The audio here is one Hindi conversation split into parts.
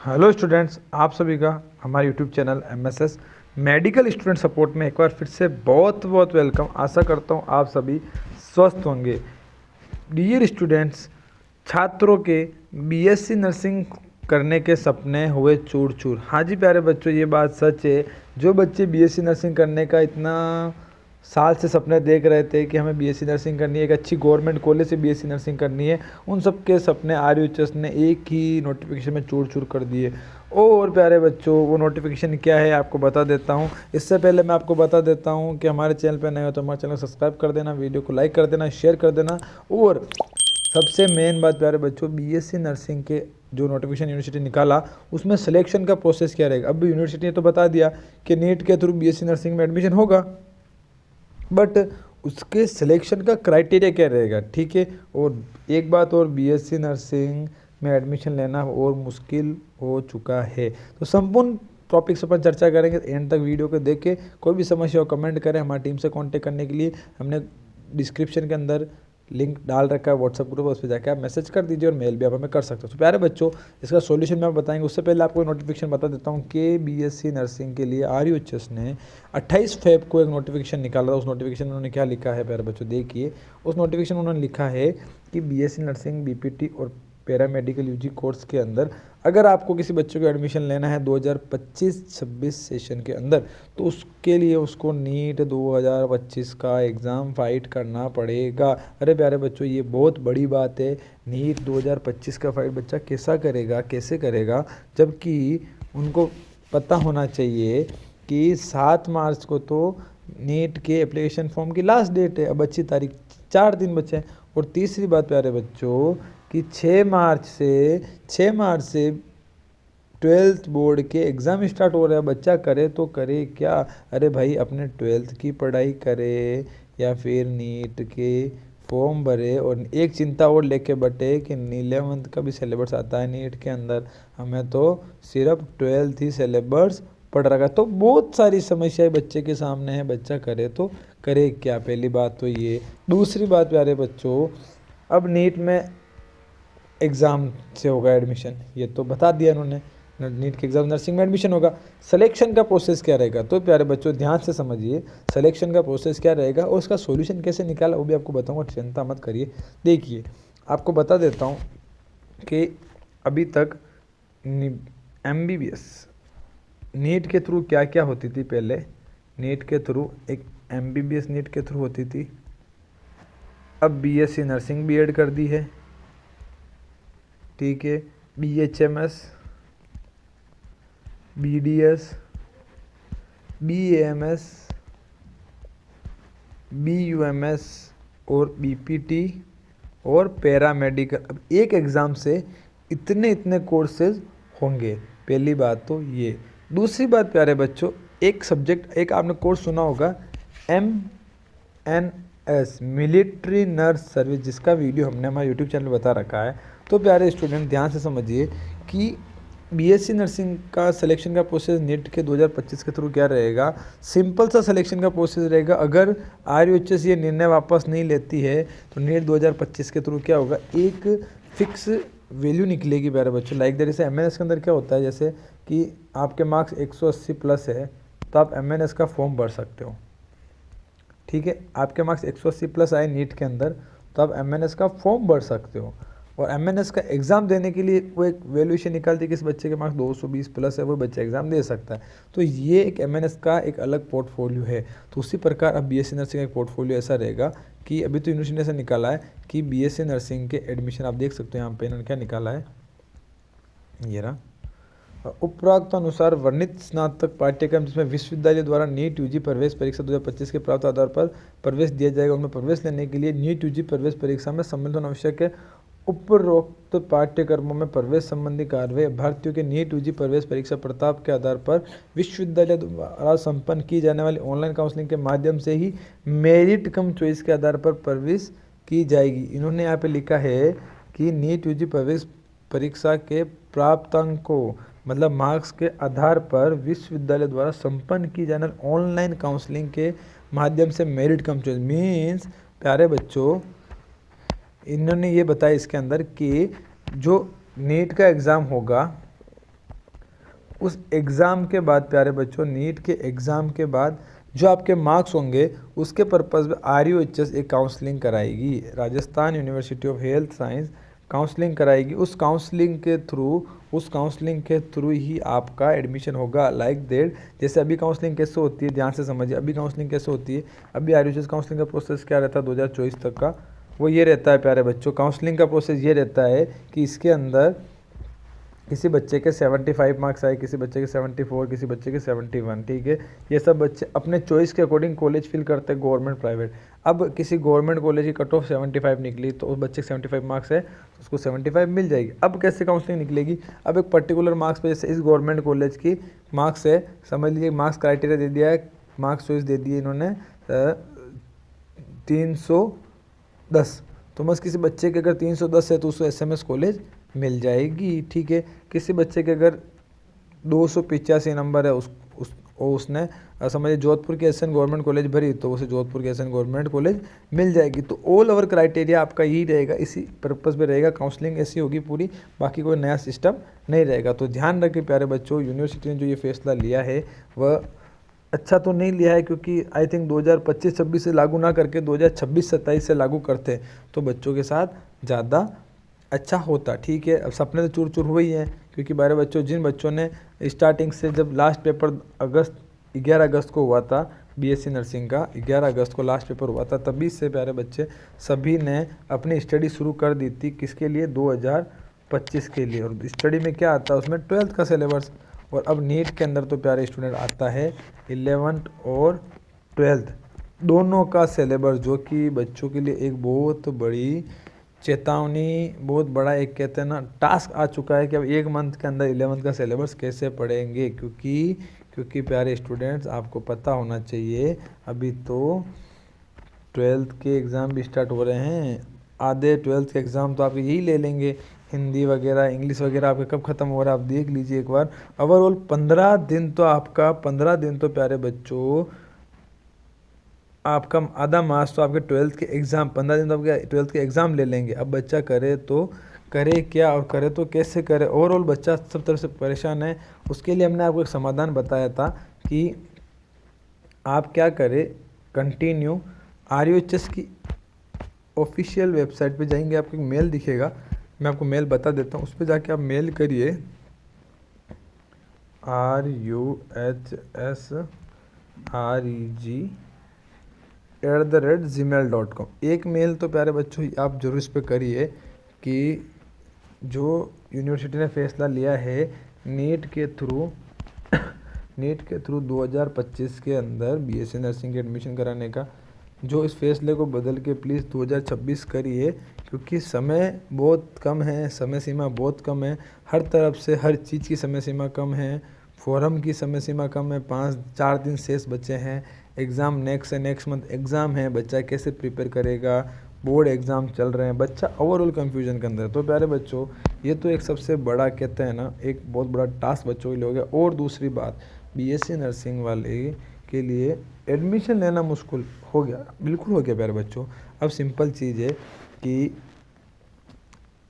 हेलो स्टूडेंट्स, आप सभी का हमारे YouTube channel MSS medical student support में एक बार फिर से बहुत बहुत वेलकम। आशा करता हूँ आप सभी स्वस्थ होंगे। डियर स्टूडेंट्स, छात्रों के बीएससी नर्सिंग करने के सपने हुए चूर चूर। हाँ जी प्यारे बच्चों, ये बात सच है। जो बच्चे बीएससी नर्सिंग करने का इतना साल से सपने देख रहे थे कि हमें बीएससी नर्सिंग करनी है, एक अच्छी गवर्नमेंट कॉलेज से बीएससी नर्सिंग करनी है, उन सब के सपने आरयूएचएस ने एक ही नोटिफिकेशन में चूर चूर कर दिए। और प्यारे बच्चों, वो नोटिफिकेशन क्या है आपको बता देता हूँ। इससे पहले मैं आपको बता देता हूँ कि हमारे चैनल पर नए हो तो हमारे चैनल को सब्सक्राइब कर देना, वीडियो को लाइक कर देना, शेयर कर देना। और सबसे मेन बात प्यारे बच्चों, बीएससी नर्सिंग के जो नोटिफिकेशन यूनिवर्सिटी निकाला उसमें सिलेक्शन का प्रोसेस क्या रहेगा। अब यूनिवर्सिटी ने तो बता दिया कि नीट के थ्रू बीएससी नर्सिंग में एडमिशन होगा, बट उसके सिलेक्शन का क्राइटेरिया क्या रहेगा, ठीक है। और एक बात और, बीएससी नर्सिंग में एडमिशन लेना और मुश्किल हो चुका है। तो संपूर्ण टॉपिक्स पर चर्चा करेंगे। एंड तक वीडियो को देख के कोई भी समस्या हो कमेंट करें। हमारी टीम से कांटेक्ट करने के लिए हमने डिस्क्रिप्शन के अंदर लिंक डाल रखा है व्हाट्सअप ग्रुप, उस पर जाकर आप मैसेज कर दीजिए और मेल भी आप हमें कर सकते हो। तो प्यारे बच्चों, इसका सॉल्यूशन मैं बताएंगे उससे पहले आपको नोटिफिकेशन बता देता हूँ कि बीएससी नर्सिंग के लिए आरयूएचएस ने 28 फेब को एक नोटिफिकेशन निकाला था। उस नोटिफिकेशन में उन्होंने क्या लिखा है प्यारे बच्चों, देखिए। उस नोटिफिकेशन में उन्होंने लिखा है कि बीएससी नर्सिंग बीपीटी और पैरामेडिकल यूजी कोर्स के अंदर अगर आपको किसी बच्चे को एडमिशन लेना है 2025-26 सेशन के अंदर, तो उसके लिए उसको नीट 2025 का एग्ज़ाम फाइट करना पड़ेगा। अरे प्यारे बच्चों, ये बहुत बड़ी बात है। नीट 2025 का फाइट बच्चा कैसा करेगा, कैसे करेगा, जबकि उनको पता होना चाहिए कि 7 मार्च को तो नीट के एप्लीकेशन फॉर्म की लास्ट डेट है। अब अच्छी तारीख, 4 दिन बचे हैं। और तीसरी बात प्यारे बच्चों कि 6 मार्च से 12th बोर्ड के एग्ज़ाम स्टार्ट हो रहे हैं। बच्चा करे तो करे क्या। अरे भाई, अपने 12th की पढ़ाई करे या फिर नीट के फॉर्म भरे। और एक चिंता और लेके बैठे कि 11th का भी सिलेबस आता है नीट के अंदर, हमें तो सिर्फ 12th ही सिलेबस पढ़ रखा। तो बहुत सारी समस्याएं बच्चे के सामने है। बच्चा करे तो करे क्या, पहली बात तो ये। दूसरी बात प्यारे बच्चों, अब नीट में एग्ज़ाम से होगा एडमिशन, ये तो बता दिया उन्होंने। नीट के एग्ज़ाम नर्सिंग में एडमिशन होगा। सिलेक्शन का प्रोसेस क्या रहेगा, तो प्यारे बच्चों ध्यान से समझिए। सिलेक्शन का प्रोसेस क्या रहेगा और उसका सॉल्यूशन कैसे निकाला वो भी आपको बताऊंगा, चिंता मत करिए। देखिए, आपको बता देता हूँ कि अभी तक एमबीबीएस नीट के थ्रू क्या क्या होती थी। पहले नीट के थ्रू एक एमबीबीएस नीट के थ्रू होती थी। अब बीएससी नर्सिंग भी ऐड कर दी है, ठीक है। बीएचएमएस, बीडीएस, बीएएमएस, बीयूएमएस और बीपीटी और पैरामेडिकल। अब एक एग्ज़ाम से इतने इतने कोर्सेज होंगे, पहली बात तो ये। दूसरी बात प्यारे बच्चों, एक सब्जेक्ट, एक आपने कोर्स सुना होगा MNS मिलिट्री नर्स सर्विस, जिसका वीडियो हमने हमारे यूट्यूब चैनल पर बता रखा है। तो प्यारे स्टूडेंट ध्यान से समझिए कि बीएससी नर्सिंग का सिलेक्शन का प्रोसेस नीट के 2025 के थ्रू क्या रहेगा। सिंपल सा सिलेक्शन का प्रोसेस रहेगा। अगर आरयूएचएस ये निर्णय वापस नहीं लेती है तो नीट 2025 के थ्रू क्या होगा, एक फिक्स वैल्यू निकलेगी प्यारे बच्चों। लाइक दैट, जैसे एमएनएस के अंदर क्या होता है, जैसे कि आपके मार्क्स 180 प्लस है तो आप एमएनएस का फॉर्म भर सकते हो, ठीक है। आपके मार्क्स 180 प्लस आए नीट के अंदर तो आप एमएनएस का फॉर्म भर सकते हो। और एमएनएस का एग्ज़ाम देने के लिए वो एक वैल्यूएशन निकालती है कि इस बच्चे के मार्क्स 220 प्लस है, वो बच्चा एग्ज़ाम दे सकता है। तो ये एक एमएनएस का एक अलग पोर्टफोलियो है। तो उसी प्रकार अब बीएससी नर्सिंग का एक पोर्टफोलियो ऐसा रहेगा कि अभी तो यूनिवर्सिटी ने ऐसा निकाला है कि बीएससी नर्सिंग के एडमिशन आप देख सकते हो यहाँ पे इन्होंने क्या निकाला है, ये रहा। उपरोक्त अनुसार वर्णित स्नातक पाठ्यक्रम जिसमें विश्वविद्यालय द्वारा नीट यूजी प्रवेश परीक्षा 2025 के प्राप्त आधार पर प्रवेश दिया जाएगा, उनमें प्रवेश लेने के लिए नीट यूजी प्रवेश परीक्षा में सम्मिलित होना आवश्यक है। उपरोक्त पाठ्यक्रमों में प्रवेश संबंधी कार्रवाई अभ्यर्थियों के नीट यूजी प्रवेश परीक्षा प्रताप के आधार पर विश्वविद्यालय द्वारा संपन्न की जाने वाली ऑनलाइन काउंसलिंग के माध्यम से ही मेरिट कम चॉइस के आधार पर प्रवेश की जाएगी। इन्होंने यहाँ पे लिखा है कि नीट यूजी प्रवेश परीक्षा के प्राप्तांकों मतलब मार्क्स के आधार पर विश्वविद्यालय द्वारा संपन्न की जाने वाली ऑनलाइन काउंसलिंग के माध्यम से मेरिट कम चॉइस मीन्स प्यारे बच्चों, इन्होंने ये बताया इसके अंदर कि जो नीट का एग्ज़ाम होगा उस एग्ज़ाम के बाद प्यारे बच्चों, नीट के एग्ज़ाम के बाद जो आपके मार्क्स होंगे उसके पर्पज़ में RUHS एक काउंसलिंग कराएगी, Rajasthan university of health science counselling कराएगी। उस काउंसलिंग के थ्रू ही आपका एडमिशन होगा। लाइक दैट, जैसे अभी काउंसलिंग कैसे होती है, ध्यान से समझिए। अभी काउंसलिंग कैसे होती है, अभी RUHS काउंसलिंग का प्रोसेस क्या रहता है 2024 तक का, वो ये रहता है प्यारे बच्चों। काउंसलिंग का प्रोसेस ये रहता है कि इसके अंदर किसी बच्चे के 75 मार्क्स आए, किसी बच्चे के 74, किसी बच्चे के 71, ठीक है। ये सब बच्चे अपने चॉइस के अकॉर्डिंग कॉलेज फिल करते हैं, गवर्नमेंट प्राइवेट। अब किसी गवर्नमेंट कॉलेज की कट ऑफ 75 निकली, तो उस बच्चे के 75 मार्क्स है तो उसको 75 मिल जाएगी। अब कैसे काउंसलिंग निकलेगी, अब एक पर्टिकुलर मार्क्स पे, जैसे इस गवर्नमेंट कॉलेज की मार्क्स है, समझ लीजिए मार्क्स क्राइटेरिया दे दिया है, मार्क्स चॉइस दे दी है इन्होंने 310, तो बस किसी बच्चे के अगर 310 है तो उसको SMS कॉलेज मिल जाएगी, ठीक है। किसी बच्चे के अगर 285 नंबर है, उसने समझिए जोधपुर की SN गवर्नमेंट कॉलेज भरी, तो उसे जोधपुर की SN गवर्नमेंट कॉलेज मिल जाएगी। तो ऑल ओवर क्राइटेरिया आपका यही रहेगा, इसी पर्पज़ पे रहेगा। काउंसलिंग ऐसी होगी पूरी, बाकी कोई नया सिस्टम नहीं रहेगा। तो ध्यान रखें प्यारे बच्चों, यूनिवर्सिटी ने जो ये फैसला लिया है वह अच्छा तो नहीं लिया है, क्योंकि आई थिंक 2025-26 से लागू ना करके 2026-27 से लागू करते तो बच्चों के साथ ज़्यादा अच्छा होता, ठीक है। अब सपने तो चूर चूर हुए ही हैं, क्योंकि बारे बच्चों, जिन बच्चों ने स्टार्टिंग से, जब लास्ट पेपर 11 अगस्त को हुआ था BSc नर्सिंग का, 11 अगस्त को लास्ट पेपर हुआ था, तभी से प्यारे बच्चे सभी ने अपनी स्टडी शुरू कर दी थी। किसके लिए, 2025 के लिए। और स्टडी में क्या आता है, उसमें 12th का सिलेबस। और अब नीट के अंदर तो प्यारे स्टूडेंट आता है 11th और 12th दोनों का सिलेबस, जो कि बच्चों के लिए एक बहुत बड़ी चेतावनी, बहुत बड़ा एक कहते हैं ना टास्क आ चुका है कि अब एक मंथ के अंदर 11th का सिलेबस कैसे पढ़ेंगे। क्योंकि प्यारे स्टूडेंट्स, आपको पता होना चाहिए अभी तो 12th के एग्ज़ाम भी स्टार्ट हो रहे हैं। आधे 12th के एग्ज़ाम तो आप यही ले लेंगे, हिंदी वगैरह, इंग्लिश वगैरह आपका कब ख़त्म हो रहा है आप देख लीजिए एक बार। ओवरऑल 15 दिन तो प्यारे बच्चों, आपका आधा मास तो आपके 12th के एग्ज़ाम, 15 दिन तो आपके 12th के एग्ज़ाम ले लेंगे। अब बच्चा करे तो करे क्या, और करे तो कैसे करे। ओवरऑल बच्चा सब तरफ से परेशान है। उसके लिए हमने आपको एक समाधान बताया था कि आप क्या करें, कंटिन्यू RUHS की ऑफिशियल वेबसाइट पे जाएंगे, आपको एक मेल दिखेगा, मैं आपको मेल बता देता हूँ। उस पर जाके आप मेल करिए ruhsreg@gmail.com। एक मेल तो प्यारे बच्चों आप जरूर इस पर करिए कि जो यूनिवर्सिटी ने फैसला लिया है नीट के थ्रू 2025 के अंदर BSc नर्सिंग के एडमिशन कराने का, जो इस फैसले को बदल के प्लीज़ 2026 करिए, क्योंकि समय बहुत कम है, समय सीमा बहुत कम है। हर तरफ से हर चीज़ की समय सीमा कम है, फॉरम की समय सीमा कम है, 4 दिन शेष बचे हैं। एग्ज़ाम नेक्स्ट मंथ एग्ज़ाम है, बच्चा कैसे प्रिपेयर करेगा, बोर्ड एग्ज़ाम चल रहे हैं, बच्चा ओवरऑल कंफ्यूजन के अंदर है। तो प्यारे बच्चों, ये तो एक सबसे बड़ा कहते हैं ना, एक बहुत बड़ा टास्क बच्चों के लिए हो गया। और दूसरी बात, BSc नर्सिंग वाले के लिए एडमिशन लेना मुश्किल हो गया, बिल्कुल हो गया प्यारे बच्चों। अब सिंपल चीज़ है कि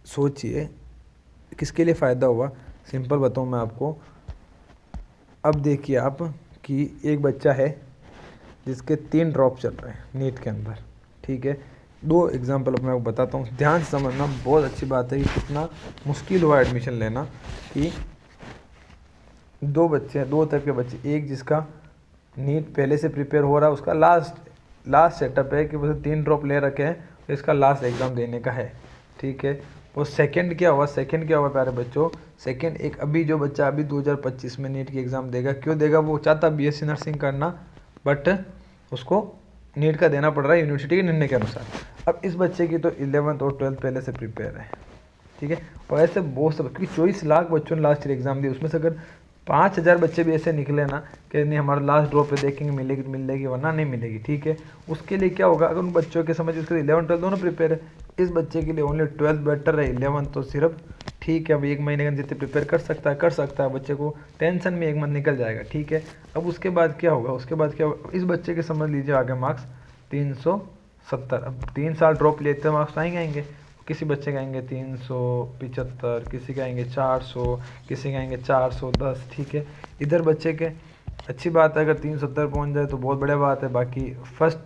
सोचिए किसके लिए फ़ायदा हुआ, सिंपल बताऊँ मैं आपको। अब देखिए आप कि एक बच्चा है जिसके 3 ड्रॉप चल रहे हैं नीट के अंदर, ठीक है। 2 एग्जाम्पल मैं आपको बताता हूँ, ध्यान से समझना, बहुत अच्छी बात है कि कितना मुश्किल हुआ एडमिशन लेना। कि 2 बच्चे हैं, 2 टाइप के बच्चे, एक जिसका नीट पहले से प्रिपेयर हो रहा है, उसका लास्ट सेटअप है कि उसे 3 ड्रॉप ले रखे हैं, तो इसका लास्ट एग्ज़ाम देने का है, ठीक है। और सेकंड क्या हुआ प्यारे बच्चों, सेकंड एक अभी जो बच्चा अभी 2025 में नीट की एग्ज़ाम देगा, क्यों देगा, वो चाहता BSc नर्सिंग करना, बट उसको नीट का देना पड़ रहा है यूनिवर्सिटी के निर्णय के अनुसार। अब इस बच्चे की तो 11th और 12th पहले से प्रिपेयर है, ठीक है। और ऐसे बहुत सब, क्योंकि 24 लाख बच्चों ने लास्ट ईयर एग्ज़ाम दी, उसमें से अगर 5000 बच्चे भी ऐसे निकले ना कि नहीं हमारा लास्ट ड्रॉप पे देखेंगे मिलेगी वरना नहीं मिलेगी, ठीक है। उसके लिए क्या होगा, अगर उन बच्चों के समझ उसके 11 12 दोनों प्रिपेयर है, इस बच्चे के लिए ओनली 12th बेटर है, 11 तो सिर्फ ठीक है। अब 1 महीने का जितने प्रिपेयर कर सकता है, बच्चे को टेंशन में 1 मंथ निकल जाएगा, ठीक है। अब उसके बाद क्या होगा, इस बच्चे के समझ लीजिए आगे मार्क्स 370, अब 3 साल ड्रॉप लेते मार्क्स आएंगे, किसी बच्चे के आएंगे 375, किसी के आएंगे 400, किसी के आएंगे 410, ठीक है। इधर बच्चे के अच्छी बात है, अगर 370 पहुंच जाए तो बहुत बढ़िया बात है। बाकी फर्स्ट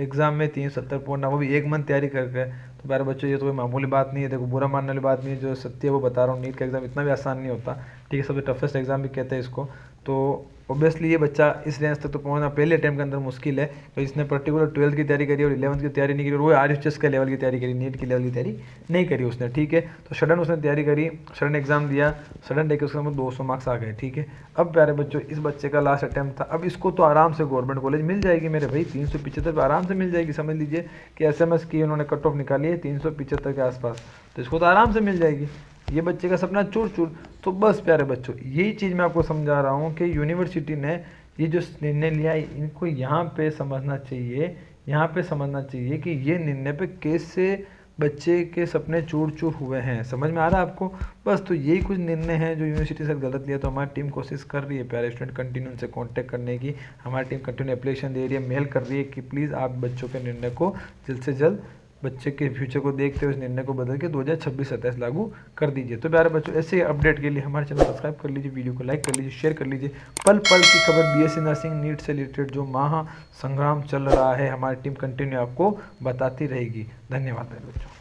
एग्ज़ाम में 370 पहुंचना, वो भी 1 मंथ तैयारी करके, तो प्यारे बच्चों ये तो कोई मामूली बात नहीं है। देखो बुरा मानने वाली बात नहीं है, जो सत्य है वो बता रहा हूँ। नीट का एग्ज़ाम इतना भी आसान नहीं होता, ठीक है, सबसे टफेस्ट एग्ज़ाम भी कहते हैं इसको। तो ऑब्वियसली ये बच्चा इस रेंज तक तो पहुंचना पहले अटैम्प्ट के अंदर मुश्किल है। तो इसने पर्टिकुलर 12th की तैयारी करी और 11th की तैयारी नहीं करी, और वो RHS के लेवल की तैयारी करी, नीट की लेवल की तैयारी नहीं करी उसने, ठीक है। तो सडन उसने तैयारी करी, सडन एग्जाम दिया, सडन डे के उसके अंदर 200 मार्क्स आ गए, ठीक है। अब प्यारे बच्चों इस बच्चे का लास्ट अटैम्प्ट था, अब इसको तो आराम से गवर्नमेंट कॉलेज मिल जाएगी मेरे भाई, 375 पे आराम से मिल जाएगी। समझ लीजिए कि SMS की उन्होंने कट ऑफ निकाली है 375 के आसपास, तो इसको तो आराम से मिल जाएगी। ये बच्चे का सपना चूर चूर। तो बस प्यारे बच्चों यही चीज़ मैं आपको समझा रहा हूँ कि यूनिवर्सिटी ने ये जो निर्णय लिया है इनको यहाँ पे समझना चाहिए, यहाँ पे समझना चाहिए कि ये निर्णय पे कैसे बच्चे के सपने चूर चूर हुए हैं। समझ में आ रहा है आपको? बस तो यही कुछ निर्णय हैं जो यूनिवर्सिटी से गलत लिया। तो हमारी टीम कोशिश कर रही है प्यारे स्टूडेंट, कंटिन्यू उनसे कांटेक्ट करने की। हमारी टीम कंटिन्यू एप्लीकेशन दे रही है, मेल कर रही है कि प्लीज़ आप बच्चों के निर्णय को जल्द से जल्द, बच्चे के फ्यूचर को देखते हुए इस निर्णय को बदल के 2026-27 लागू कर दीजिए। तो प्यारे बच्चों ऐसे अपडेट के लिए हमारे चैनल सब्सक्राइब कर लीजिए, वीडियो को लाइक कर लीजिए, शेयर कर लीजिए। पल पल की खबर BSc नर्सिंग नीट से रिलेटेड जो महा संग्राम चल रहा है, हमारी टीम कंटिन्यू आपको बताती रहेगी। धन्यवाद प्यारे बच्चों।